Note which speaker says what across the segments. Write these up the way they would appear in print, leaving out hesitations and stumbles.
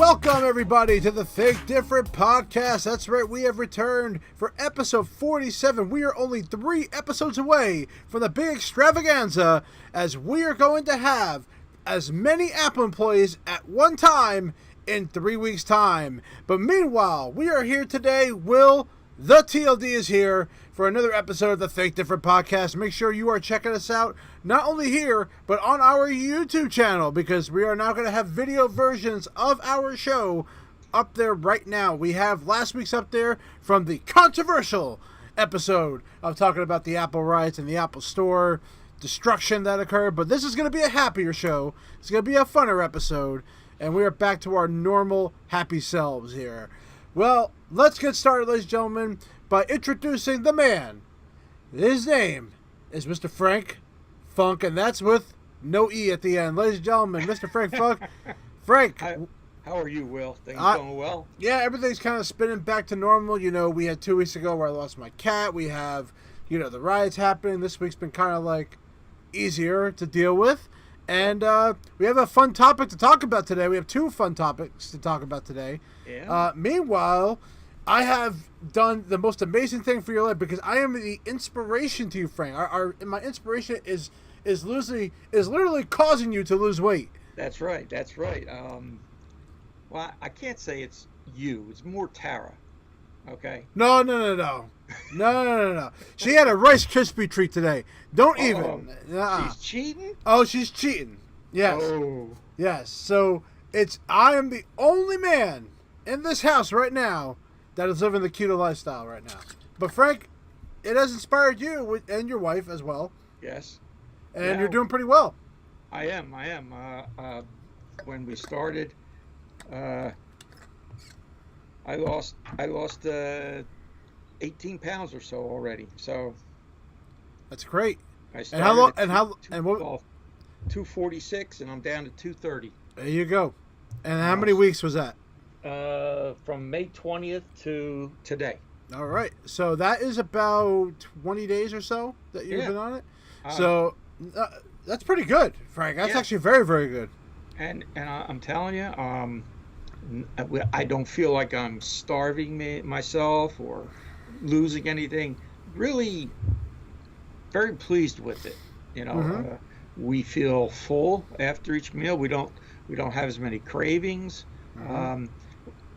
Speaker 1: Welcome, everybody, to the Think Different podcast. That's right, we have returned for episode 47. We are only 3 episodes away from the big extravaganza, as we are going to have as many Apple employees at one time in 3 weeks' time. But meanwhile, we are here today. Will, the TLD, is here for another episode of the Think Different podcast. Make sure you are checking us out, not only here, but on our YouTube channel, because we are now going to have video versions of our show up there right now. We have last week's up there from the controversial episode of talking about the Apple riots and the Apple Store destruction that occurred, but this is going to be a happier show. It's going to be a funner episode, and we are back to our normal happy selves here. Well, let's get started, ladies and gentlemen, by introducing the man. His name is Mr. Frank Funk, and that's with no E at the end. Ladies and gentlemen, Mr. Frank Funk. Frank.
Speaker 2: How are you, Will? Things going well?
Speaker 1: Yeah, everything's kind of spinning back to normal. You know, we had 2 weeks ago where I lost my cat. We have, the riots happening. This week's been kind of like easier to deal with. And we have a fun topic to talk about today. We have 2 fun topics to talk about today.
Speaker 2: Yeah.
Speaker 1: Meanwhile, I have done the most amazing thing for your life, because I am the inspiration to you, Frank. My inspiration is literally causing you to lose weight.
Speaker 2: That's right. Well, I can't say it's you. It's more Tara. Okay.
Speaker 1: No. She had a Rice Krispie treat today. Don't even.
Speaker 2: She's cheating?
Speaker 1: Oh, she's cheating. Yes.
Speaker 2: Oh.
Speaker 1: Yes. So I am the only man in this house right now that is living the keto lifestyle right now. But Frank, it has inspired you and your wife as well.
Speaker 2: Yes.
Speaker 1: And you're doing pretty well.
Speaker 2: I am. When we started, I lost 18 pounds or so already. So
Speaker 1: that's great.
Speaker 2: I started at 246, and I'm down to 230.
Speaker 1: There you go. And how many weeks was that?
Speaker 2: From May 20th to today.
Speaker 1: All right. So that is about 20 days or so that you've been on it. So that's pretty good, Frank. That's actually very, very good.
Speaker 2: And I'm telling you, I don't feel like I'm starving myself or losing anything. Really very pleased with it. We feel full after each meal. We don't have as many cravings.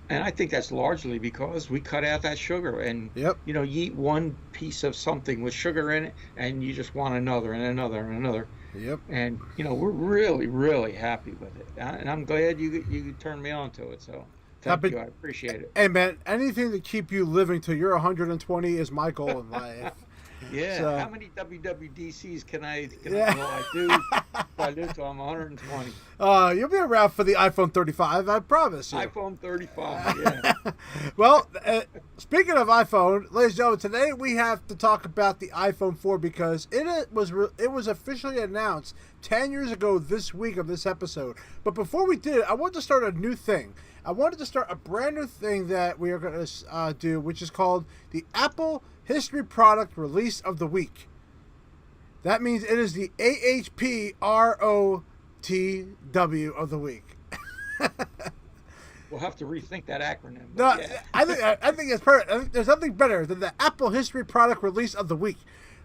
Speaker 2: And I think that's largely because we cut out that sugar. And you eat one piece of something with sugar in it, and you just want another and another and another.
Speaker 1: Yep.
Speaker 2: And we're really, really happy with it. And I'm glad you turned me on to it. So thank you. I appreciate it.
Speaker 1: Hey man, anything to keep you living till you're 120 is my goal in life.
Speaker 2: Yeah. So, how many WWDCs can I do? I do till I'm 120.
Speaker 1: You'll be around for the iPhone 35, I promise you.
Speaker 2: iPhone 35, yeah.
Speaker 1: Well, speaking of iPhone, ladies and gentlemen, today we have to talk about the iPhone 4, because it was officially announced 10 years ago this week of this episode. But before we did, I wanted to start a new thing. I wanted to start a brand new thing that we are going to do, which is called the Apple History Product Release of the Week. That means it is the AHPROTW of the week.
Speaker 2: We'll have to rethink that acronym.
Speaker 1: No, yeah. I think it's perfect. I think there's nothing better than the Apple History Product Release of the Week.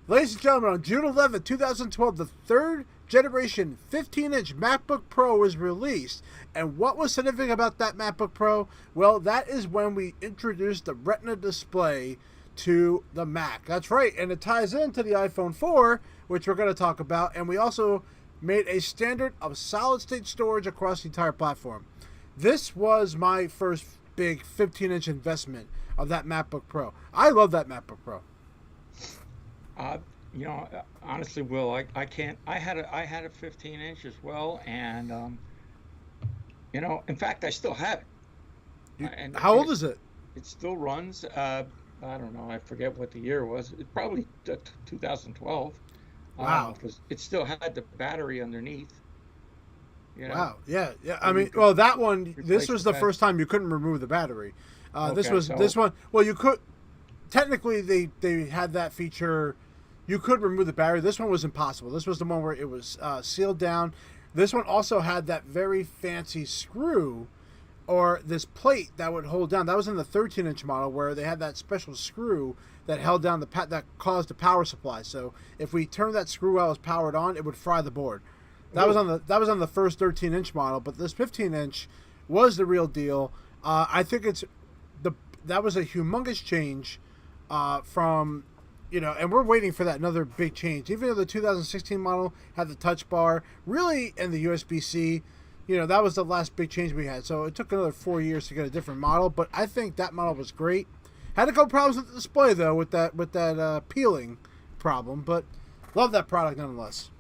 Speaker 1: Ladies and gentlemen, on June 11, 2012, the third generation 15-inch MacBook Pro was released. And what was significant about that MacBook Pro? Well, that is when we introduced the Retina display to the Mac. That's right, and it ties into the iPhone 4, which we're going to talk about, and we also made a standard of solid-state storage across the entire platform. This was my first big 15-inch investment of that MacBook Pro. I love that MacBook Pro.
Speaker 2: Honestly, Will, I can't. I had a 15-inch as well, and in fact, I still have it.
Speaker 1: How old is it?
Speaker 2: It still runs. I don't know. I forget what the year was. It's probably 2012.
Speaker 1: Wow.
Speaker 2: Because it still had the battery underneath.
Speaker 1: Wow. Yeah. I mean, well, that one. This was the first time you couldn't remove the battery. This one. Well, you could. Technically, they had that feature. You could remove the battery. This one was impossible. This was the one where it was sealed down. This one also had that very fancy screw or this plate that would hold down. That was in the 13-inch model where they had that special screw that held down that caused the power supply. So if we turned that screw while it was powered on, it would fry the board. That was on the first 13-inch model, but this 15-inch was the real deal. I think that was a humongous change from, and we're waiting for that another big change. Even though the 2016 model had the touch bar, really, and the USB-C, that was the last big change we had. So it took another 4 years to get a different model, but I think that model was great. Had a couple problems with the display though, with that peeling problem, but love that product nonetheless.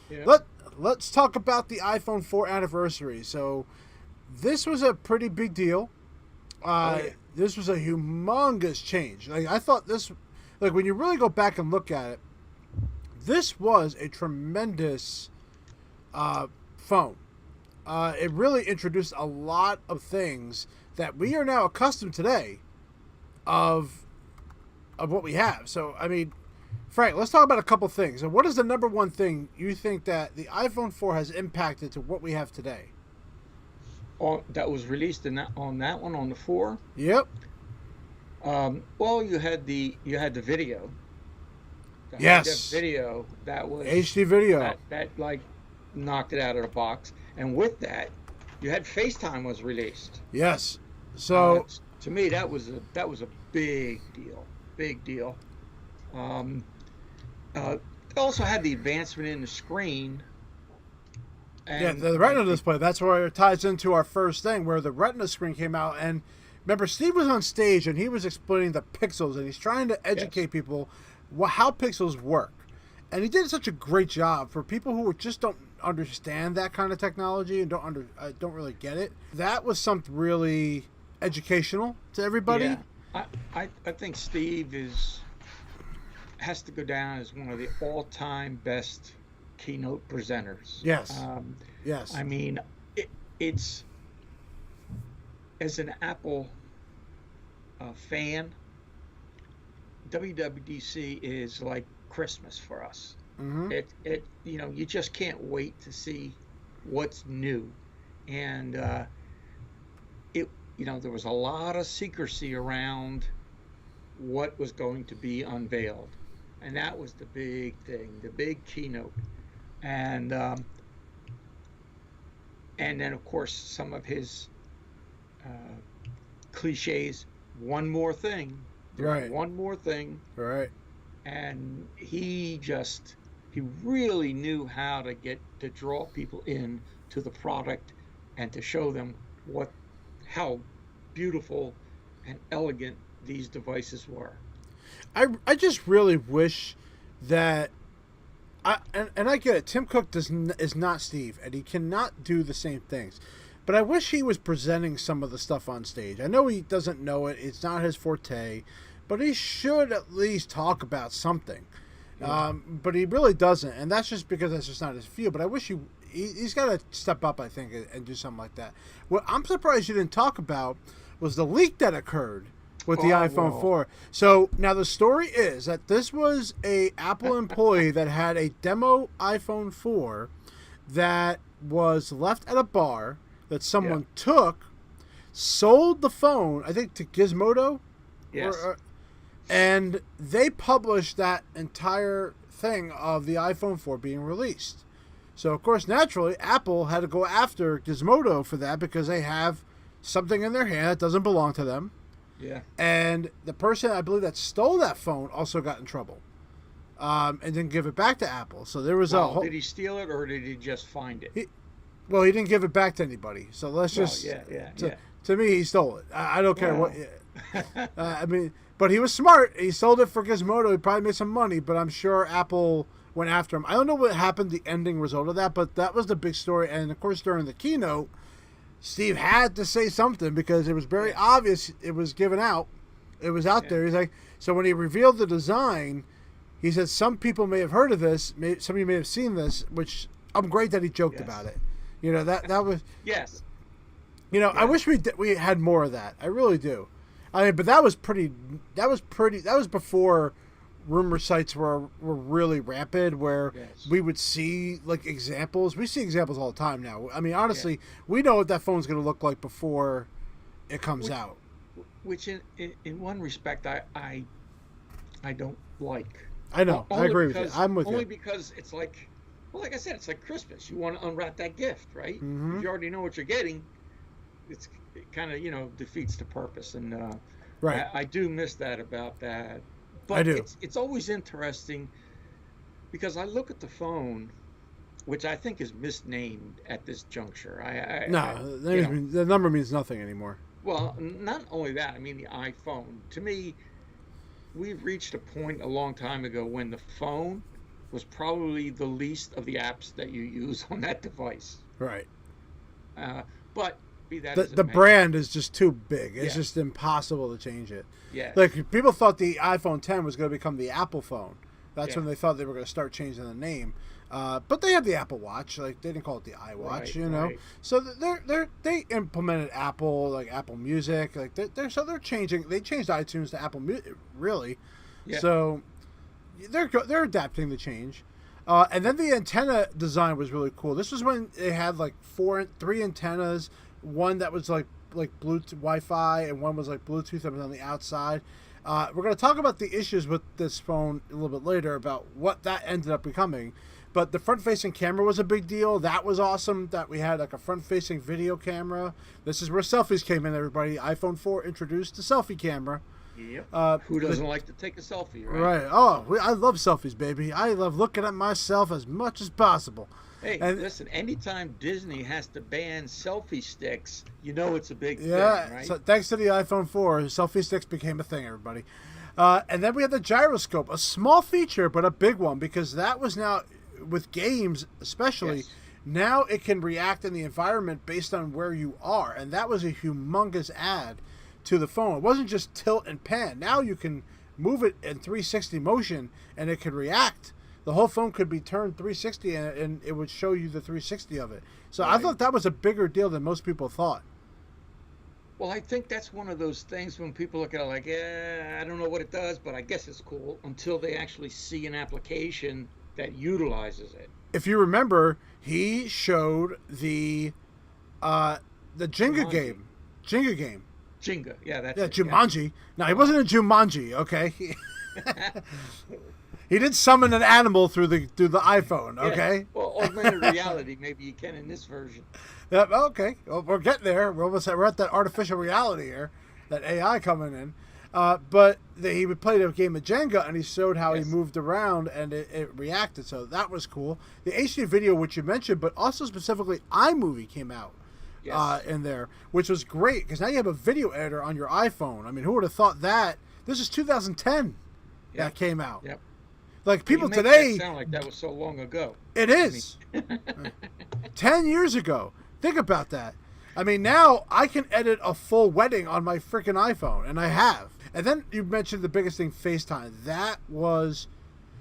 Speaker 1: Yeah. Let's talk about the iPhone 4 anniversary. So this was a pretty big deal. This was a humongous change. I thought this, when you really go back and look at it, this was a tremendous phone. It really introduced a lot of things that we are now accustomed today of what we have. So, Frank, let's talk about a couple things. And what is the number one thing you think that the iPhone 4 has impacted to what we have today?
Speaker 2: That was released on the 4?
Speaker 1: Yep.
Speaker 2: Well, you had the video.
Speaker 1: Yes.
Speaker 2: Video that was
Speaker 1: HD video.
Speaker 2: That knocked it out of the box. And with that, you had FaceTime was released.
Speaker 1: Yes. So
Speaker 2: to me, that was a big deal. Big deal. They also had the advancement in the screen.
Speaker 1: And the Retina display. That's where it ties into our first thing, where the Retina screen came out. And remember, Steve was on stage and he was explaining the pixels, and he's trying to educate people how pixels work. And he did such a great job for people who just don't understand that kind of technology and don't really get it. That was something really educational to everybody.
Speaker 2: Yeah. I think Steve has to go down as one of the all-time best keynote presenters.
Speaker 1: Yes. Yes.
Speaker 2: It's as an Apple fan, WWDC is like Christmas for us.
Speaker 1: Mm-hmm.
Speaker 2: You just can't wait to see what's new, and there was a lot of secrecy around what was going to be unveiled, and that was the big thing, the big keynote, and then of course some of his cliches. One more thing,
Speaker 1: right?
Speaker 2: One more thing,
Speaker 1: right?
Speaker 2: And he really knew how to draw people in to the product and to show them how beautiful and elegant these devices were.
Speaker 1: I just really wish that I get it. Tim Cook is not Steve, and he cannot do the same things. But I wish he was presenting some of the stuff on stage. I know he doesn't know it; it's not his forte, but he should at least talk about something. Yeah. But he really doesn't, and that's just because that's just not his field. But I wish he's got to step up, I think, and do something like that. What I'm surprised you didn't talk about was the leak that occurred with the iPhone 4. So now the story is that this was a Apple employee that had a demo iPhone 4 that was left at a bar that someone took, sold the phone, I think, to Gizmodo.
Speaker 2: Yes.
Speaker 1: And they published that entire thing of the iPhone 4 being released. So, of course, naturally, Apple had to go after Gizmodo for that because they have something in their hand that doesn't belong to them.
Speaker 2: Yeah. And
Speaker 1: the person, I believe, that stole that phone also got in trouble and didn't give it back to Apple. So there was a whole...
Speaker 2: Did he steal it or did he just find it?
Speaker 1: He didn't give it back to anybody. So let's just... To me, he stole it. I don't care what... But he was smart. He sold it for Gizmodo. He probably made some money, but I'm sure Apple went after him. I don't know what happened, the ending result of that, but that was the big story. And, of course, during the keynote, Steve had to say something because it was very obvious it was given out. It was out there. He's like, so when he revealed the design, he said some people may have heard of this. Some of you may have seen this, which I'm great that he joked about it. That was...
Speaker 2: Yes.
Speaker 1: I wish we had more of that. I really do. But that was pretty. That was before rumor sites were really rampant, where
Speaker 2: Yes.
Speaker 1: we would see like examples. We see examples all the time now. I mean,
Speaker 2: Yeah.
Speaker 1: honestly, we know what that phone's going to look like before it comes
Speaker 2: Which,
Speaker 1: out.
Speaker 2: which in one respect, I don't like.
Speaker 1: I know. I
Speaker 2: Only
Speaker 1: agree with you.
Speaker 2: because
Speaker 1: I'm with
Speaker 2: only
Speaker 1: you.
Speaker 2: because it's like, well, like I said, it's like Christmas. You want to unwrap that gift, right?
Speaker 1: Mm-hmm.
Speaker 2: If you already know what you're getting, it kind of defeats the purpose. And
Speaker 1: Right.
Speaker 2: I do miss that about that.
Speaker 1: I
Speaker 2: But
Speaker 1: do.
Speaker 2: it's always interesting because I look at the phone, which I think is misnamed at this juncture.
Speaker 1: No,
Speaker 2: you know,
Speaker 1: the number means nothing anymore.
Speaker 2: well, not only that. I mean, the iPhone. To me, we've reached a point a long time ago when the phone was probably the least of the apps that you use on that device.
Speaker 1: Right.
Speaker 2: Uh, but be that
Speaker 1: The
Speaker 2: as it
Speaker 1: the
Speaker 2: may,
Speaker 1: brand is just too big. It's
Speaker 2: yes,
Speaker 1: just impossible to change it.
Speaker 2: yes,
Speaker 1: Like people thought the iPhone 10 was going to become the Apple phone. That's
Speaker 2: yeah,
Speaker 1: when they thought they were going to start changing the name. But they have the Apple Watch. Like they didn't call it the iWatch,
Speaker 2: right,
Speaker 1: you know.
Speaker 2: right,
Speaker 1: So they implemented Apple, like Apple Music. Like they're changing. They changed iTunes to Apple Music, really.
Speaker 2: yeah,
Speaker 1: So they're adapting the change. And then the antenna design was really cool. This was when they had like three antennas. One that was like Bluetooth Wi-Fi, and one was like Bluetooth that was on the outside. We're going to talk about the issues with this phone a little bit later about what that ended up becoming. But the front-facing camera was a big deal. That was awesome that we had like a front-facing video camera. This is where selfies came in, everybody. iPhone 4 introduced the selfie camera.
Speaker 2: yep.
Speaker 1: Uh,
Speaker 2: Who
Speaker 1: the,
Speaker 2: doesn't like to take a selfie, right?
Speaker 1: right. Oh, I love selfies, baby. I love looking at myself as much as possible.
Speaker 2: Hey,
Speaker 1: And
Speaker 2: listen, anytime Disney has to ban selfie sticks, you know it's a big thing,
Speaker 1: yeah,
Speaker 2: right?
Speaker 1: so thanks to the iPhone 4, selfie sticks became a thing, everybody. And then we had the gyroscope, a small feature, but a big one, because that was now, with games especially,
Speaker 2: Yes.
Speaker 1: now it can react in the environment based on where you are. And that was a humongous add to the phone. It wasn't just tilt and pan. Now you can move it in 360 motion, and it can react. The whole phone could be turned 360, and it would show you the 360 of it. So I
Speaker 2: Right.
Speaker 1: thought that was a bigger deal than most people thought.
Speaker 2: Well, I think that's one of those things when people look at it like, yeah, I don't know what it does, but I guess it's cool until they actually see an application that utilizes it.
Speaker 1: If you remember, he showed the Jenga
Speaker 2: Jumanji.
Speaker 1: game. Jenga game.
Speaker 2: Jenga, yeah, that's
Speaker 1: Yeah,
Speaker 2: it.
Speaker 1: Jumanji. No, he wasn't in Jumanji, okay? He did summon an animal through the iPhone,
Speaker 2: Yeah.
Speaker 1: okay?
Speaker 2: Well, augmented reality, maybe you can in this version.
Speaker 1: Yep, okay. Well, we're getting there. We're at that artificial reality here, that AI coming in. But he would play the game of Jenga, and he showed how
Speaker 2: Yes.
Speaker 1: he moved around, and it reacted. So that was cool. The HD video, which you mentioned, but also specifically iMovie came out
Speaker 2: Yes.
Speaker 1: in there, which was great because now you have a video editor on your iPhone. I mean, who would have thought that? This is 2010 that
Speaker 2: Yep.
Speaker 1: came out.
Speaker 2: Yep.
Speaker 1: Like people
Speaker 2: You make
Speaker 1: today,
Speaker 2: that sound like that was so long ago.
Speaker 1: it is 10 years ago. Think about that. I mean, now I can edit a full wedding on my freaking iPhone, and I have. And then you mentioned the biggest thing, FaceTime. That was...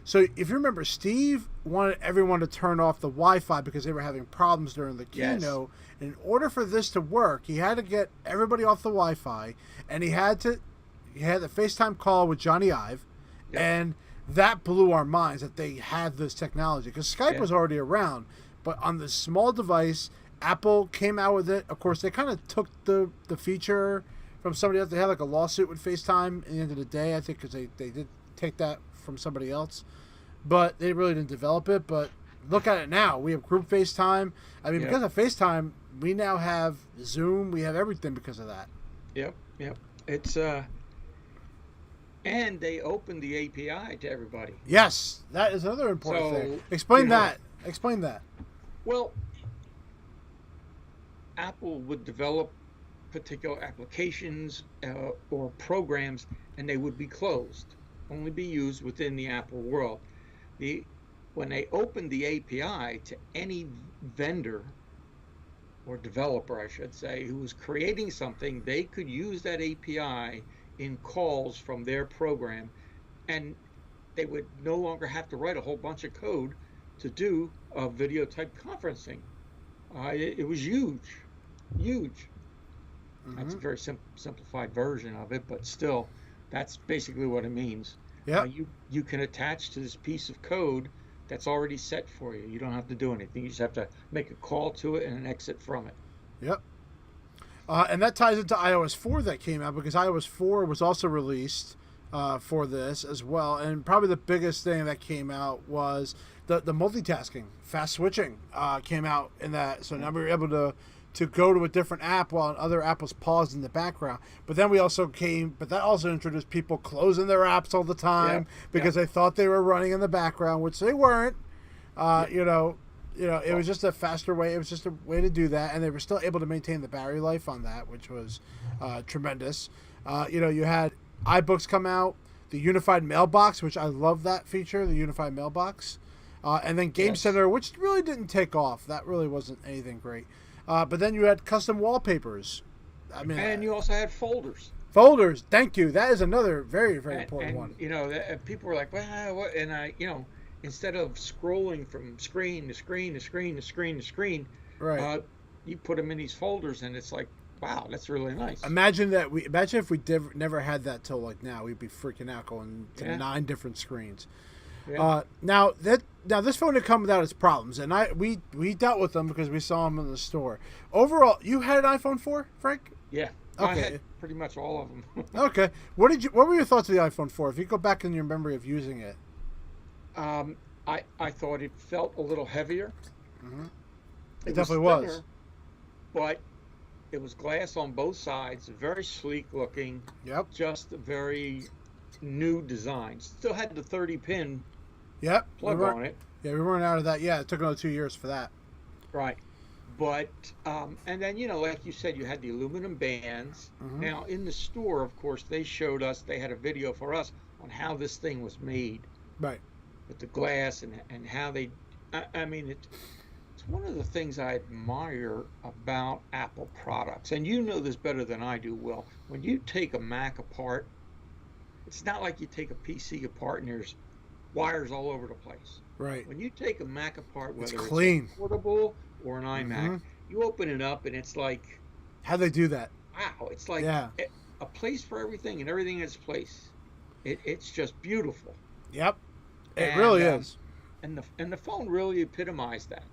Speaker 1: So if you remember, Steve wanted everyone to turn off the Wi-Fi because they were having problems during the
Speaker 2: Yes.
Speaker 1: keynote. In order for this to work, he had to get everybody off the Wi-Fi, and he had the FaceTime call with Johnny Ive,
Speaker 2: Yep.
Speaker 1: and that blew our minds that they had this technology because Skype
Speaker 2: Yeah.
Speaker 1: was already around, but on this small device, Apple came out with it. Of course, they kind of took the feature from somebody else. They had like a lawsuit with FaceTime at the end of the day, I think, because they did take that from somebody else, but they really didn't develop it. But look at it now. We have group FaceTime. I mean,
Speaker 2: Yep.
Speaker 1: because of FaceTime, we now have Zoom. We have everything because of that.
Speaker 2: Yep. Yep. It's and they opened the API to everybody.
Speaker 1: Yes, that is another important
Speaker 2: So,
Speaker 1: thing. Explain
Speaker 2: you know-
Speaker 1: that. Explain that.
Speaker 2: Well, Apple would develop particular applications or programs, and they would be closed, only be used within the Apple world. When they opened the API to any vendor or developer, I should say, who was creating something, they could use that API in calls from their program, and they would no longer have to write a whole bunch of code to do a video type conferencing. It was huge, huge. That's a very simplified version of it, but still, that's basically what it means.
Speaker 1: Yep.
Speaker 2: You can attach to this piece of code that's already set for you. You don't have to do anything. You just have to make a call to it and an exit from it.
Speaker 1: Yep. And that ties into iOS 4 that came out, because iOS 4 was also released for this as well. And probably the biggest thing that came out was the multitasking, fast switching came out in that. So now we were able to go to a different app while another app was paused in the background. But then that also introduced people closing their apps all the time because they thought they were running in the background, which they weren't. It was just a faster way. It was just a way to do that, and they were still able to maintain the battery life on that, which was tremendous. You had iBooks come out, the unified mailbox, which I love that feature, the unified mailbox, and then Game Center, which really didn't take off. That really wasn't anything great. But then you had custom wallpapers.
Speaker 2: And you also had folders.
Speaker 1: Folders, thank you. That is another very, very important one.
Speaker 2: People were like, well, what? And instead of scrolling from screen to screen to screen to screen to screen,
Speaker 1: right?
Speaker 2: You put them in these folders, and it's like, wow, that's really nice.
Speaker 1: Imagine if we never had that till like now, we'd be freaking out going to 9 different screens. Yeah. Now this phone had come without its problems, and we dealt with them because we saw them in the store. Overall, you had an iPhone 4, Frank?
Speaker 2: Yeah. Okay. I had pretty much all of them.
Speaker 1: Okay. What were your thoughts of the iPhone 4? If you go back in your memory of using it.
Speaker 2: I thought it felt a little heavier.
Speaker 1: Mm-hmm. It definitely was.
Speaker 2: But it was glass on both sides, very sleek looking.
Speaker 1: Yep.
Speaker 2: Just a very new design. Still had the 30-pin plug on it.
Speaker 1: Yeah, we weren't out of that. Yeah, it took another 2 years for that.
Speaker 2: Right. But, and then, like you said, you had the aluminum bands. Mm-hmm. Now, in the store, of course, they had a video for us on how this thing was made.
Speaker 1: Right.
Speaker 2: With the glass and how they, it's one of the things I admire about Apple products. And you know this better than I do, Will. When you take a Mac apart, it's not like you take a PC apart and there's wires all over the place.
Speaker 1: Right.
Speaker 2: When you take a Mac apart, whether it's
Speaker 1: clean,
Speaker 2: a portable or an iMac, you open it up and it's like,
Speaker 1: how'd they do that?
Speaker 2: Wow, it's like a place for everything, and everything in its place. It's just beautiful.
Speaker 1: Yep. It really is.
Speaker 2: And the phone really epitomized that.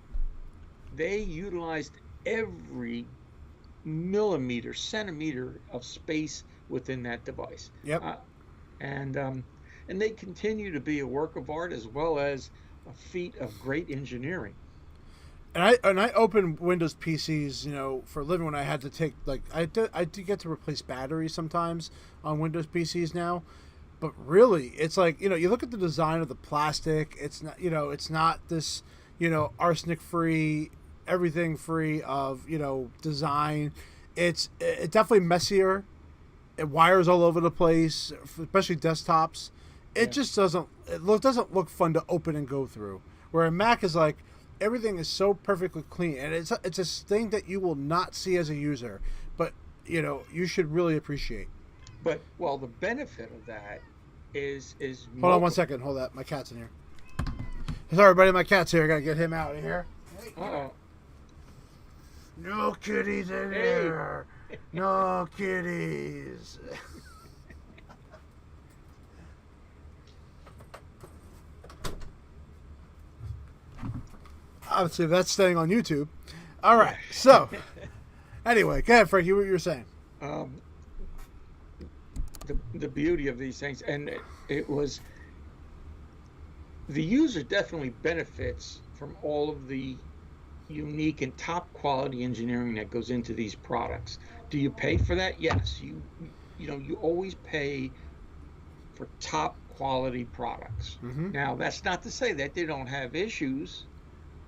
Speaker 2: They utilized every centimeter of space within that device.
Speaker 1: Yep.
Speaker 2: And they continue to be a work of art as well as a feat of great engineering.
Speaker 1: And I opened Windows PCs, for a living when I had to take I did get to replace batteries sometimes on Windows PCs now. But really, it's like, you look at the design of the plastic. It's not, it's not this, arsenic free, everything free of, design. It's definitely messier. It wires all over the place, especially desktops. It just doesn't look fun to open and go through. Where a Mac is like, everything is so perfectly clean, and it's a thing that you will not see as a user, but you should really appreciate.
Speaker 2: But the benefit of that is
Speaker 1: hold on 1 second. Hold that. My cat's in here. Sorry, everybody. My cat's here. I gotta get him out of here.
Speaker 2: Uh-oh.
Speaker 1: No kitties in here. No kitties. Obviously, that's staying on YouTube. All right. So, anyway, go ahead, Frankie. What you were saying?
Speaker 2: The beauty of these things, and it was the user definitely benefits from all of the unique and top quality engineering that goes into these products. Do you pay for that? Yes. You always pay for top quality products. Mm-hmm. Now, that's not to say that they don't have issues.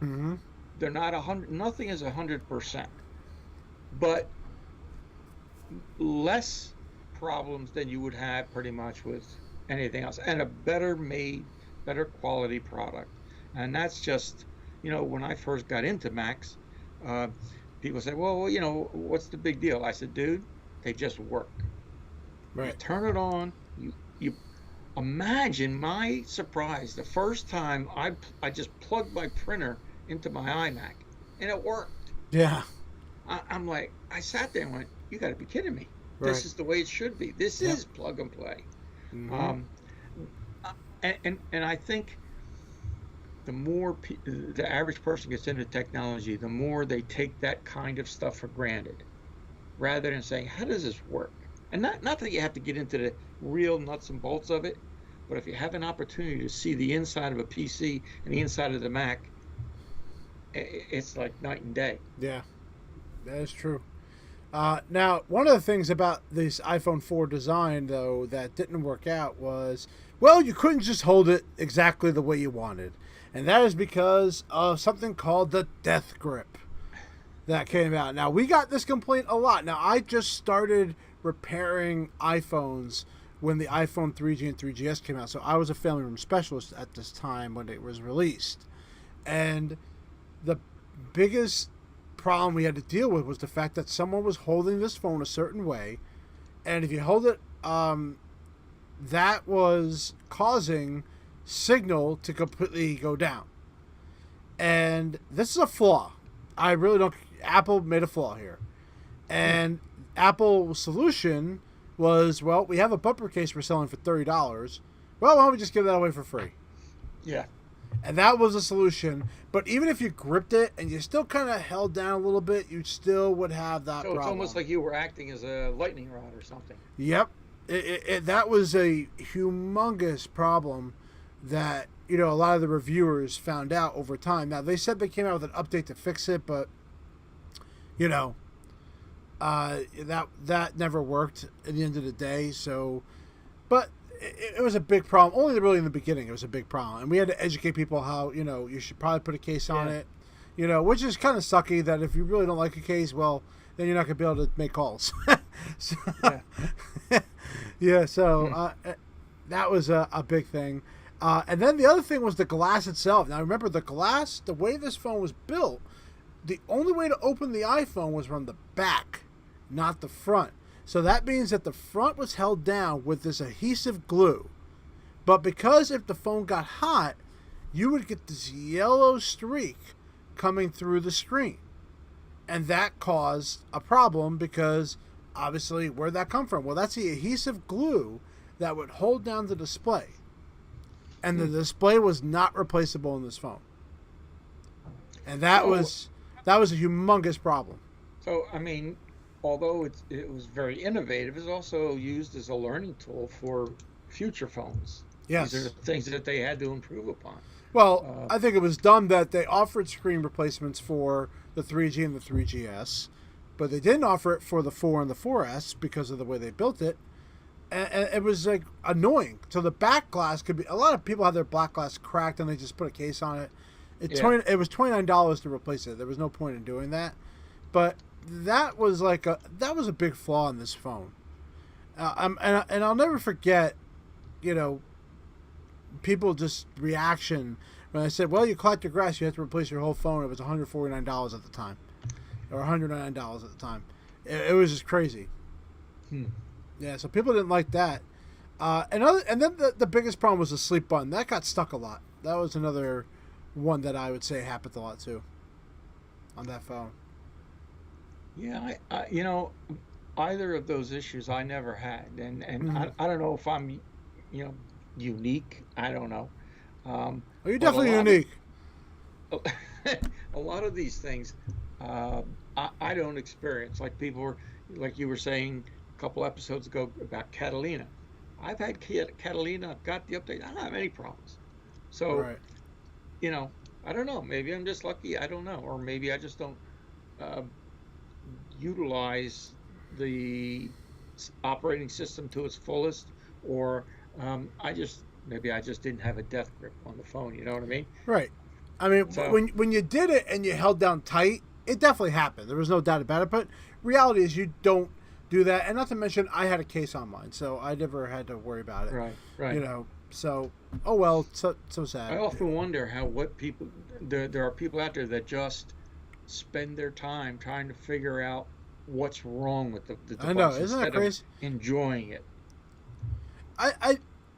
Speaker 1: Mm-hmm.
Speaker 2: They're not 100. Nothing is 100%, but less problems than you would have pretty much with anything else, and a better made, better quality product. And that's just, when I first got into Macs, people say, well, what's the big deal? I said, dude, they just work.
Speaker 1: Right.
Speaker 2: You turn it on. You imagine my surprise the first time I just plugged my printer into my iMac and it worked.
Speaker 1: Yeah.
Speaker 2: I'm like, I sat there and went, you got to be kidding me.
Speaker 1: Right.
Speaker 2: This is the way it should be. This is plug and play.
Speaker 1: Mm-hmm.
Speaker 2: And I think the more the average person gets into technology, the more they take that kind of stuff for granted, rather than saying, "How does this work?" And not that you have to get into the real nuts and bolts of it, but if you have an opportunity to see the inside of a PC and the inside of the Mac, it's like night and day.
Speaker 1: Yeah, that is true. Now, one of the things about this iPhone 4 design, though, that didn't work out was, well, you couldn't just hold it exactly the way you wanted. And that is because of something called the death grip that came out. Now, we got this complaint a lot. Now, I just started repairing iPhones when the iPhone 3G and 3GS came out. So I was a family room specialist at this time when it was released. And the biggest problem we had to deal with was the fact that someone was holding this phone a certain way, and if you hold it, that was causing signal to completely go down. And this is a flaw. I really don't. Apple made a flaw here, and Apple's solution was, well, we have a bumper case we're selling for $30. Well, why don't we just give that away for free?
Speaker 2: Yeah.
Speaker 1: And that was a solution. But even if you gripped it and you still kind of held down a little bit, you still would have that problem.
Speaker 2: So it's almost like you were acting as a lightning rod or something.
Speaker 1: Yep. That was a humongous problem that, a lot of the reviewers found out over time. Now, they said they came out with an update to fix it, but, that never worked at the end of the day. So, but it was a big problem. Only really in the beginning it was a big problem. And we had to educate people how, you should probably put a case on it, which is kind of sucky that if you really don't like a case, well, then you're not going to be able to make calls. So, that was a big thing. And then the other thing was the glass itself. Now, remember, the glass, the way this phone was built, the only way to open the iPhone was from the back, not the front. So that means that the front was held down with this adhesive glue. But because if the phone got hot, you would get this yellow streak coming through the screen. And that caused a problem because, obviously, where'd that come from? Well, that's the adhesive glue that would hold down the display. And the display was not replaceable in this phone. And that was a humongous problem.
Speaker 2: So, I mean, although it was very innovative, it's also used as a learning tool for future phones.
Speaker 1: Yes.
Speaker 2: These are things that they had to improve upon.
Speaker 1: Well, I think it was dumb that they offered screen replacements for the 3G and the 3GS, but they didn't offer it for the 4 and the 4S because of the way they built it. And it was like annoying. So the back glass could be, a lot of people have their black glass cracked and they just put a case on it. It was $29 to replace it. There was no point in doing that. But that was a big flaw in this phone. And I'll never forget, people just reaction when I said, well, you caught your grass, you have to replace your whole phone. It was $149 at the time, or $109 at the time. It was just crazy. Yeah, so people didn't like that. And then the biggest problem was the sleep button. That got stuck a lot. That was another one that I would say happened a lot too on that phone.
Speaker 2: Yeah, either of those issues I never had, and I don't know if I'm, unique. I don't know.
Speaker 1: You're definitely unique.
Speaker 2: A lot of these things, I don't experience. Like like you were saying a couple episodes ago about Catalina. I've had Catalina. I've got the update. I don't have any problems. So,
Speaker 1: right.
Speaker 2: I don't know. Maybe I'm just lucky. I don't know, or maybe I just don't utilize the operating system to its fullest, or maybe I just didn't have a death grip on the phone. You know what I mean?
Speaker 1: Right. I mean, so, when you did it and you held down tight, it definitely happened. There was no doubt about it. But reality is you don't do that. And not to mention, I had a case on mine, so I never had to worry about it.
Speaker 2: Right.
Speaker 1: So, oh well, so sad.
Speaker 2: I often wonder what people, there are people out there that just spend their time trying to figure out what's wrong with the device.
Speaker 1: I know, isn't that crazy?
Speaker 2: Enjoying it.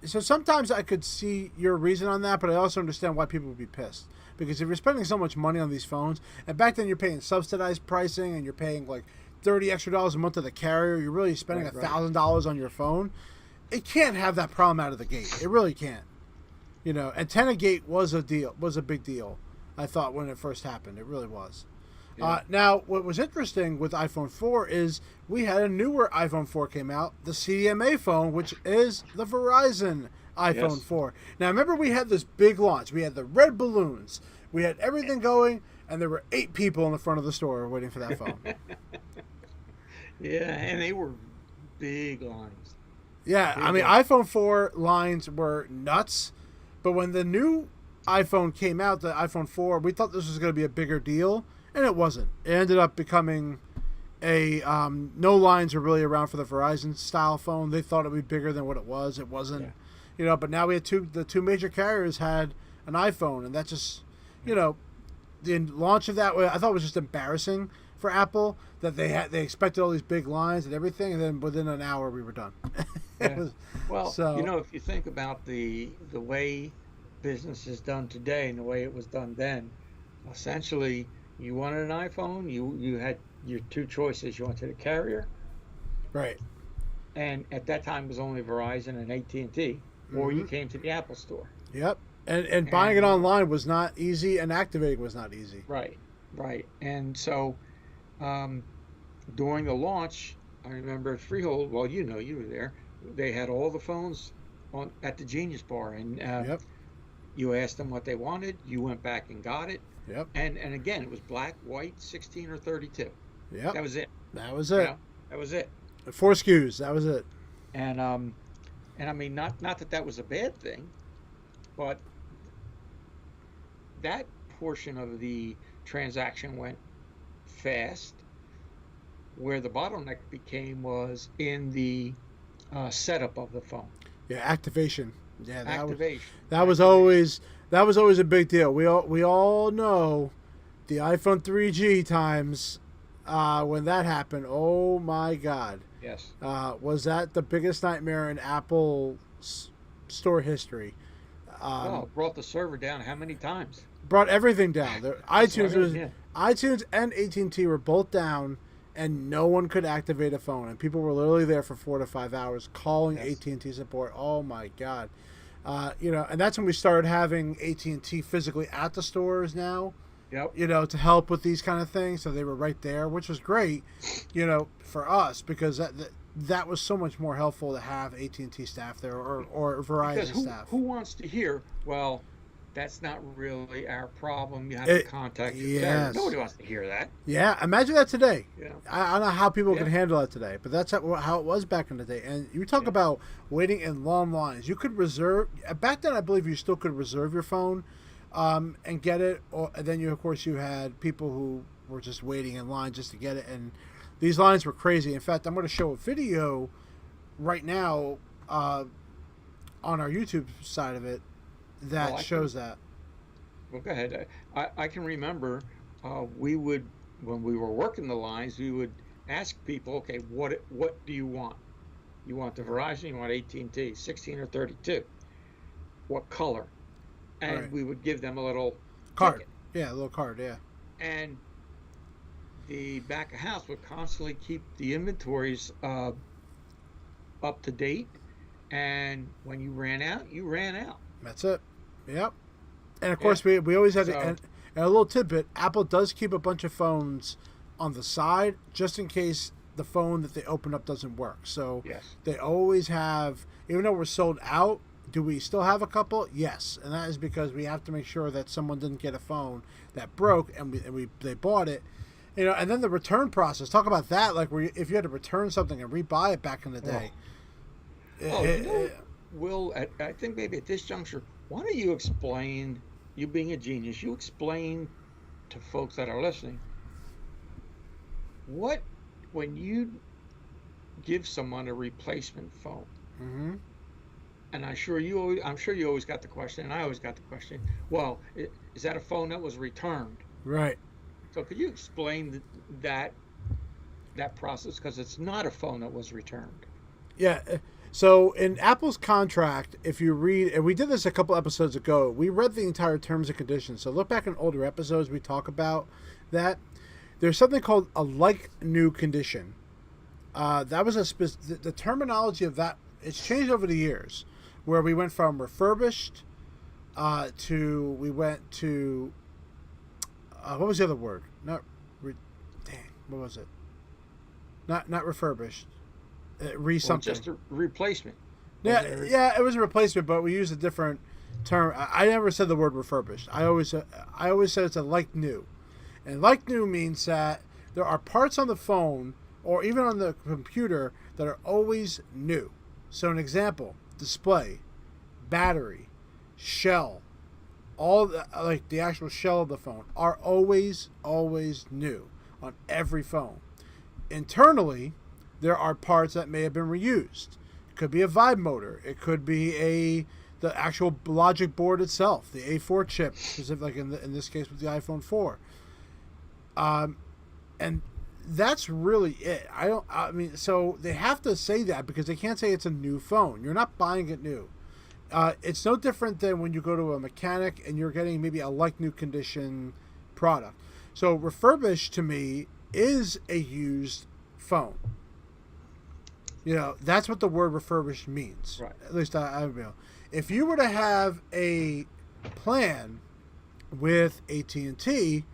Speaker 1: So sometimes I could see your reason on that, but I also understand why people would be pissed. Because if you're spending so much money on these phones, and back then you're paying subsidized pricing and you're paying like $30 extra a month to the carrier, you're really spending $1,000 on your phone. It can't have that problem out of the gate. It really can't. And Tenagate was a big deal. I thought when it first happened, it really was.
Speaker 2: Yeah.
Speaker 1: Now, what was interesting with iPhone 4 is we had a newer iPhone 4 came out, the CDMA phone, which is the Verizon iPhone
Speaker 2: Yes.
Speaker 1: 4. Now, remember we had this big launch. We had the red balloons. We had everything going, and there were 8 people in the front of the store waiting for that phone.
Speaker 2: Yeah, and they were big lines.
Speaker 1: Yeah, I mean, iPhone 4 lines were nuts, but when the new iPhone came out, the iPhone 4, we thought this was going to be a bigger deal, and it wasn't. It ended up becoming a no lines were really around for the Verizon style phone. They thought it would be bigger than what it was. It wasn't, But now we had the two major carriers had an iPhone, and that just, the launch of that, I thought was just embarrassing for Apple that they expected all these big lines and everything, and then within an hour we were done.
Speaker 2: Yeah. Well, if you think about the way business is done today and the way it was done then, essentially you wanted an iPhone, you had your two choices. You wanted a carrier,
Speaker 1: right?
Speaker 2: And at that time it was only Verizon and AT&T, or you came to the Apple store.
Speaker 1: Yep. And buying it online was not easy, and activating was not easy.
Speaker 2: Right. And so during the launch, I remember at Freehold, well, you were there, they had all the phones at the Genius Bar, and you asked them what they wanted, you went back and got it.
Speaker 1: Yep.
Speaker 2: And again, it was black, white, 16 or 32.
Speaker 1: Yep.
Speaker 2: That was it.
Speaker 1: That was it.
Speaker 2: That was it.
Speaker 1: 4 SKUs. That was it.
Speaker 2: And I mean, not that was a bad thing, but that portion of the transaction went fast. Where the bottleneck became was in the setup of the phone.
Speaker 1: Yeah, activation. Yeah, that was always a big deal. We all know the iPhone 3G times when that happened. Oh my God!
Speaker 2: Yes.
Speaker 1: Was that the biggest nightmare in Apple store history?
Speaker 2: Brought the server down how many times?
Speaker 1: Brought everything down. iTunes and AT&T were both down, and no one could activate a phone, and people were literally there for 4 to 5 hours calling AT&T support. Oh my God. And that's when we started having AT&T physically at the stores now.
Speaker 2: Yep.
Speaker 1: To help with these kind of things. So they were right there, which was great, for us, because that was so much more helpful to have AT&T staff there or Verizon staff.
Speaker 2: Who wants to hear, well, that's not really our problem. You have to contact your carrier. Nobody wants to hear that.
Speaker 1: Yeah, imagine that today.
Speaker 2: Yeah.
Speaker 1: I don't know how people can handle that today, but that's how it was back in the day. And you talk about waiting in long lines. You could reserve back then. I believe you still could reserve your phone, and get it. And then of course, you had people who were just waiting in line just to get it, and these lines were crazy. In fact, I'm going to show a video right now on our YouTube side of it that shows that.
Speaker 2: Well, go ahead. I can remember we would, when we were working the lines, we would ask people, okay, what do you want? You want the Verizon? You want AT&T? 16 or 32? What color? And we would give them a little
Speaker 1: card.
Speaker 2: ticket.
Speaker 1: Yeah, a little card. Yeah.
Speaker 2: And the back of house would constantly keep the inventories up to date. And when you ran out, you ran out.
Speaker 1: That's it. Yep. And of course, we always had and a little tidbit. Apple does keep a bunch of phones on the side just in case the phone that they open up doesn't work. So they always have, even though we're sold out, do we still have a couple? Yes. And that is because we have to make sure that someone didn't get a phone that broke and they bought it. And then the return process. Talk about that. Like if you had to return something and rebuy it back in the day.
Speaker 2: Will, I think maybe at this juncture, why don't you explain, you being a genius, you explain to folks that are listening, when you give someone a replacement phone, and I'm sure you always got the question, and I always got the question, well, is that a phone that was returned?
Speaker 1: Right.
Speaker 2: So could you explain that process? Because it's not a phone that was returned.
Speaker 1: Yeah. So in Apple's contract, if you read, and we did this a couple episodes ago, we read the entire terms and conditions. So look back in older episodes, we talk about that. There's something called a like new condition. That was the terminology of that. It's changed over the years, where we went from refurbished we went to what was the other word? What was it? Not refurbished. Something.
Speaker 2: Just a replacement.
Speaker 1: Yeah, it was a replacement, but we used a different term. I never said the word refurbished. I always said it's a like new, and like new means that there are parts on the phone or even on the computer that are always new. So an example: display, battery, shell, like the actual shell of the phone are always new on every phone. Internally, there are parts that may have been reused. It could be a vibe motor. It could be the actual logic board itself, the A4 chip, like in this case with the iPhone 4. And that's really it. So they have to say that because they can't say it's a new phone. You're not buying it new. It's no different than when you go to a mechanic and you're getting maybe a like new condition product. So refurbished to me is a used phone. That's what the word refurbished means.
Speaker 2: Right.
Speaker 1: At least I know. If you were to have a plan with AT&T,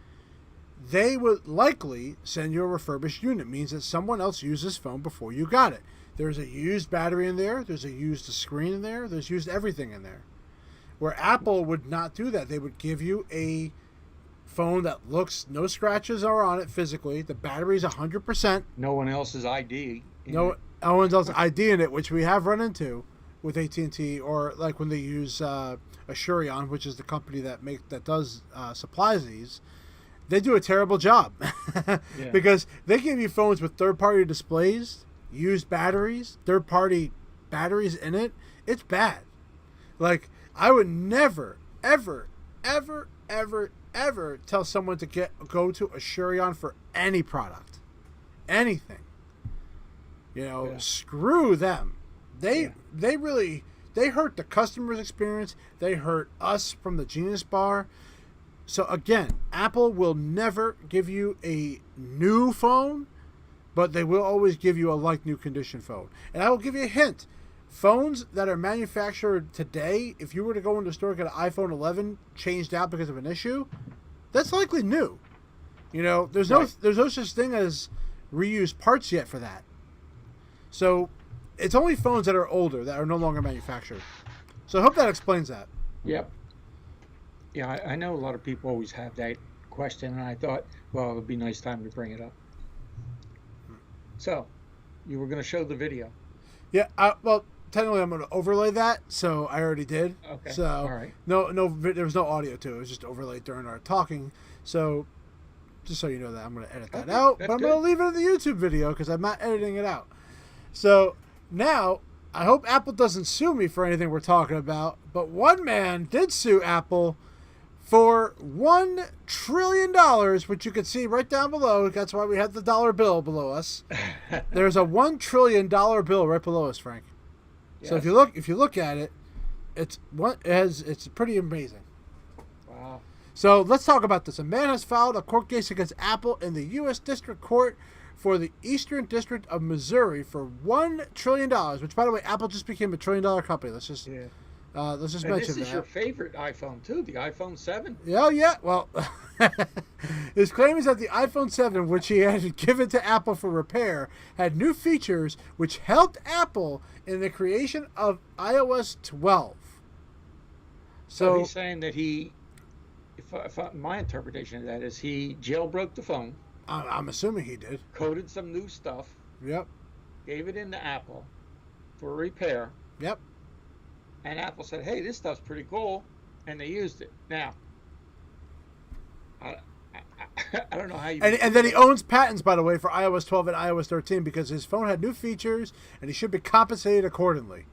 Speaker 1: they would likely send you a refurbished unit. It means that someone else used this phone before you got it. There's a used battery in there. There's a used screen in there. There's used everything in there. Where Apple would not do that. They would give you a phone that looks, no scratches are on it physically. The battery's 100%.
Speaker 2: No one else's ID.
Speaker 1: No one else's ID in it, which we have run into with AT&T, or like when they use Assurion, which is the company that does supplies these. They do a terrible job because they give you phones with third-party displays, used batteries, third-party batteries in it. It's bad. Like, I would never, ever, ever, ever, ever tell someone to go to Assurion for any product, anything. Screw them. They hurt the customer's experience. They hurt us from the Genius Bar. So again, Apple will never give you a new phone, but they will always give you a like new condition phone. And I will give you a hint. Phones that are manufactured today, if you were to go into a store and get an iPhone 11 changed out because of an issue, that's likely new. There's no such thing as reused parts yet for that. So it's only phones that are older that are no longer manufactured. So I hope that explains that.
Speaker 2: Yep. Yeah, I know a lot of people always have that question, and I thought, well, it would be a nice time to bring it up. So, you were going to show the video.
Speaker 1: Yeah, well, technically I'm going to overlay that, so I already did.
Speaker 2: Okay,
Speaker 1: so
Speaker 2: all right.
Speaker 1: No, there was no audio to it. It was just overlaid during our talking. So, just so you know that, I'm going to edit that out. But I'm going to leave it in the YouTube video because I'm not editing it out. So, now, I hope Apple doesn't sue me for anything we're talking about, but one man did sue Apple for $1 trillion, which you can see right down below. That's why we have the dollar bill below us. There's a $1 trillion bill right below us, Frank. Yes. So if you look at it, it's pretty amazing.
Speaker 2: Wow.
Speaker 1: So let's talk about this. A man has filed a court case against Apple in the U.S. District Court for the Eastern District of Missouri for $1 trillion, which, by the way, Apple just became a $1 trillion company. Let's just mention that.
Speaker 2: This is your favorite iPhone, too, the iPhone 7.
Speaker 1: Yeah. Well, his claim is that the iPhone 7, which he had given to Apple for repair, had new features which helped Apple in the creation of iOS 12.
Speaker 2: So he's saying that my interpretation of that is he jailbroke the phone.
Speaker 1: I'm assuming he did.
Speaker 2: Coded some new stuff.
Speaker 1: Yep.
Speaker 2: Gave it into Apple for repair.
Speaker 1: Yep.
Speaker 2: And Apple said, hey, this stuff's pretty cool. And they used it. Now, I don't know how you...
Speaker 1: And then he owns patents, by the way, for iOS 12 and iOS 13 because his phone had new features and he should be compensated accordingly.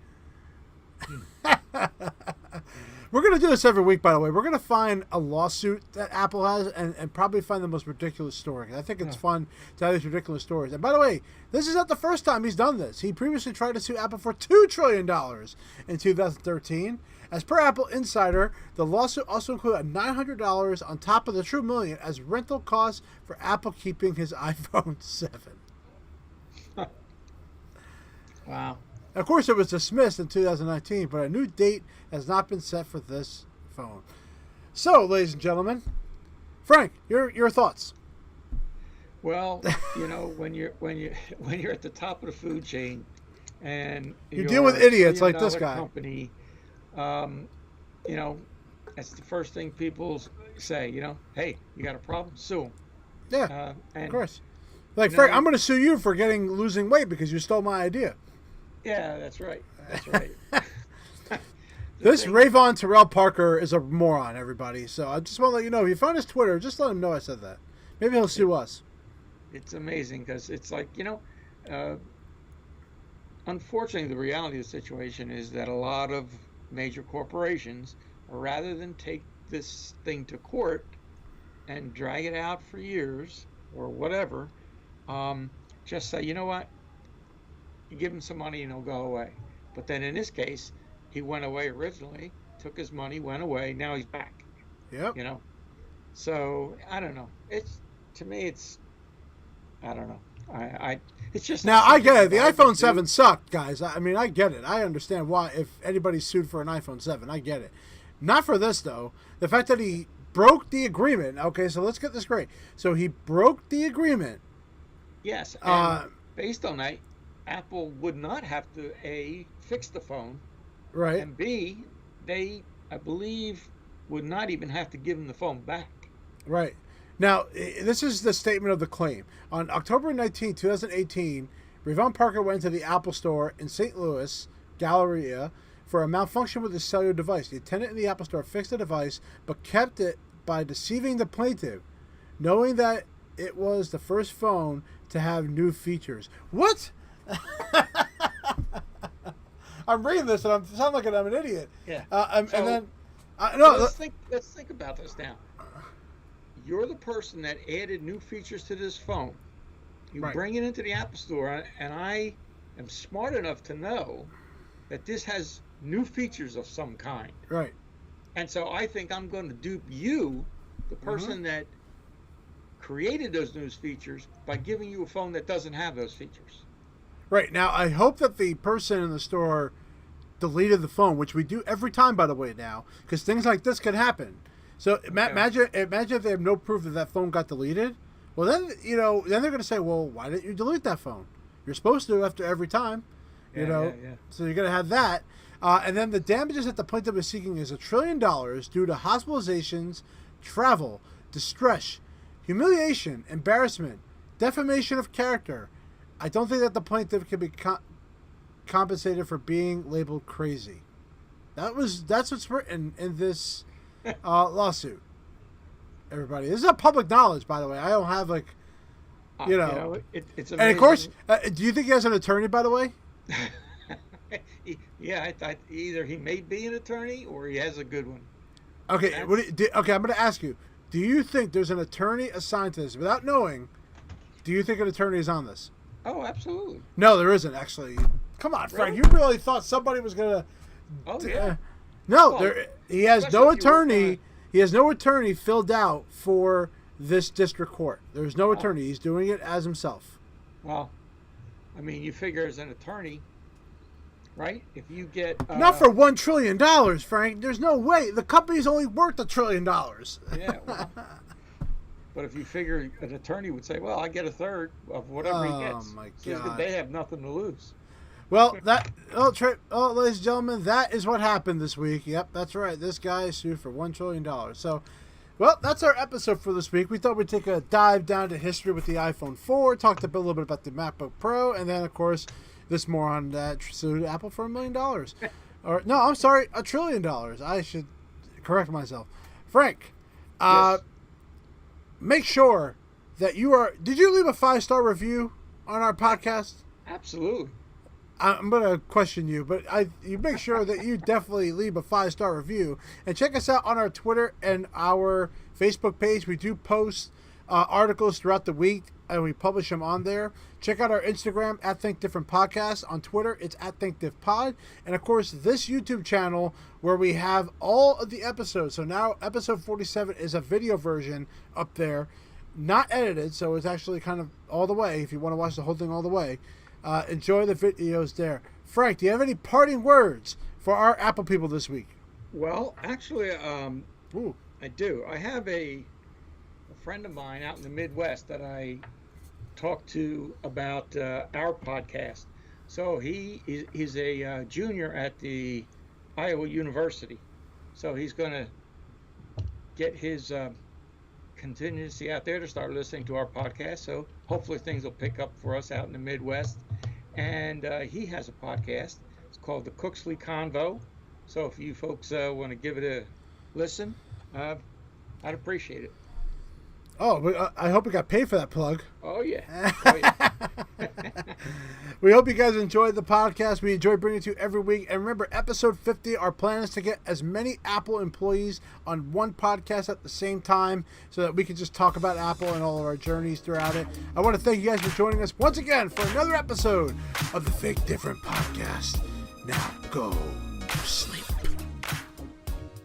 Speaker 1: We're going to do this every week, by the way. We're going to find a lawsuit that Apple has and probably find the most ridiculous story. I think it's fun to have these ridiculous stories. And by the way, this is not the first time he's done this. He previously tried to sue Apple for $2 trillion in 2013. As per Apple Insider, the lawsuit also included $900 on top of the true million as rental costs for Apple keeping his iPhone 7.
Speaker 2: Wow.
Speaker 1: Of course, it was dismissed in 2019, but a new date has not been set for this phone. So, ladies and gentlemen, Frank, your thoughts.
Speaker 2: Well, when you're at the top of the food chain, and
Speaker 1: You deal with
Speaker 2: you're a
Speaker 1: idiots like this
Speaker 2: trillion-dollar
Speaker 1: guy.
Speaker 2: company, um, you know, that's the first thing people say. Hey, you got a problem? Sue 'em.
Speaker 1: Yeah, of
Speaker 2: And
Speaker 1: course. Like,
Speaker 2: you
Speaker 1: Frank, I'm
Speaker 2: know,
Speaker 1: going to sue you for losing weight because you stole my idea.
Speaker 2: yeah, that's right. That's right. The
Speaker 1: This
Speaker 2: thing,
Speaker 1: Rayvon Terrell Parker is a moron, everybody. So I just want to let you know, if you find his Twitter, just let him know I said that. Maybe he'll sue us.
Speaker 2: it's amazing because it's like, uh, unfortunately, the reality of the situation is that a lot of major corporations, rather than take this thing to court and drag it out for years or whatever, just say, you know what, you give him some money and he'll go away. But then in this case, he went away originally, took his money, went away. Now he's back.
Speaker 1: Yep.
Speaker 2: You know, so I don't know. To me, I don't know. It's just
Speaker 1: Now,
Speaker 2: not
Speaker 1: I get
Speaker 2: something
Speaker 1: it. The
Speaker 2: that I would
Speaker 1: iPhone
Speaker 2: do.
Speaker 1: 7 sucked, guys. I mean, I get it. I understand why. If anybody's sued for an iPhone 7, I get it. Not for this, though. The fact that he broke the agreement. Okay, so let's get this straight. So he broke the agreement.
Speaker 2: Yes,
Speaker 1: Uh,
Speaker 2: and based on that, Apple would not have to A, fix the phone,
Speaker 1: right.
Speaker 2: and B, they, I believe, would not even have to give him the phone back.
Speaker 1: Right. Now, this is the statement of the claim. On October 19, 2018, Rayvon Parker went to the Apple Store in St. Louis, Galleria, for a malfunction with his cellular device. The attendant in the Apple Store fixed the device, but kept it by deceiving the plaintiff, knowing that it was the first phone to have new features. What? I'm reading this and I sound like I'm an idiot.
Speaker 2: Yeah.
Speaker 1: And
Speaker 2: So-
Speaker 1: then,
Speaker 2: So
Speaker 1: no,
Speaker 2: let's think about this now. You're the person that added new features to this phone. You
Speaker 1: Right.
Speaker 2: bring it into the Apple Store, and I am smart enough to know that this has new features of some kind.
Speaker 1: right.
Speaker 2: And so I think I'm going to dupe you, the person that created those new features, by giving you a phone that doesn't have those features.
Speaker 1: Right. Now, I hope that the person in the store deleted the phone, which we do every time, by the way, now, because things like this can happen. So imagine if they have no proof that that phone got deleted. Well, then, then they're going to say, well, why didn't you delete that phone? You're supposed to after every time,
Speaker 2: Yeah.
Speaker 1: So you're going to have that. And then the damages that the plaintiff is seeking is $1 trillion due to hospitalizations, travel, distress, humiliation, embarrassment, defamation of character. I don't think that the plaintiff can be compensated for being labeled crazy. That's what's written in this lawsuit. Everybody, this is a public knowledge, by the way. I don't have
Speaker 2: It's amazing.
Speaker 1: And of course, do you think he has an attorney, by the way?
Speaker 2: Yeah, either he may be an attorney or he has a good one.
Speaker 1: Okay, okay. I'm going to ask you: do you think there's an attorney assigned to this? Without knowing, do you think an attorney is on this?
Speaker 2: Oh, absolutely.
Speaker 1: No, there isn't actually. Come on, Frank.
Speaker 2: Really?
Speaker 1: You really thought somebody was going to?
Speaker 2: Oh, yeah.
Speaker 1: No,
Speaker 2: Well,
Speaker 1: he has
Speaker 2: especially
Speaker 1: no
Speaker 2: if you work on
Speaker 1: attorney.
Speaker 2: it.
Speaker 1: He has no attorney filled out for this district court. There's no attorney. He's doing it as himself.
Speaker 2: Well, I mean, you figure as an attorney, right? If you get
Speaker 1: Not for $1 trillion, Frank. There's no way. The company's only worth $1 trillion.
Speaker 2: yeah. Well, but if you figure an attorney would say, "Well, I get a third of whatever he gets,"
Speaker 1: Oh, my
Speaker 2: so
Speaker 1: God.
Speaker 2: they have nothing to lose.
Speaker 1: Well, ladies and gentlemen, that is what happened this week. Yep, that's right. This guy is sued for $1 trillion. So, well, that's our episode for this week. We thought we'd take a dive down to history with the iPhone 4, talked a little bit about the MacBook Pro, and then, of course, this moron that sued Apple for $1 million. Or no, I'm sorry, $1 trillion. I should correct myself. Frank,
Speaker 2: Yes.
Speaker 1: make sure that you are. Did you leave a 5-star review on our podcast?
Speaker 2: Absolutely.
Speaker 1: I'm going to question you, but you make sure that you definitely leave a 5-star review. And check us out on our Twitter and our Facebook page. We do post articles throughout the week, and we publish them on there. Check out our Instagram, at Think Different Podcast. On Twitter, it's at Think Diff Pod. And, of course, this YouTube channel where we have all of the episodes. So now episode 47 is a video version up there, not edited, so it's actually kind of all the way if you want to watch the whole thing all the way. Enjoy the videos there. Frank, do you have any parting words for our Apple people this week?
Speaker 2: Well, actually,
Speaker 1: Ooh.
Speaker 2: I do. I have a friend of mine out in the Midwest that I talk to about our podcast. So he's a junior at the Iowa University. So he's going to get his contingency out there to start listening to our podcast. So hopefully things will pick up for us out in the Midwest. And he has a podcast. It's called the Cooksley Convo. So if you folks want to give it a listen, I'd appreciate it.
Speaker 1: Oh, I hope we got paid for that plug.
Speaker 2: Oh, yeah. Oh, yeah.
Speaker 1: We hope you guys enjoyed the podcast. We enjoy bringing it to you every week. And remember, episode 50, our plan is to get as many Apple employees on one podcast at the same time so that we can just talk about Apple and all of our journeys throughout it. I want to thank you guys for joining us once again for another episode of the Fake Different Podcast. Now, go.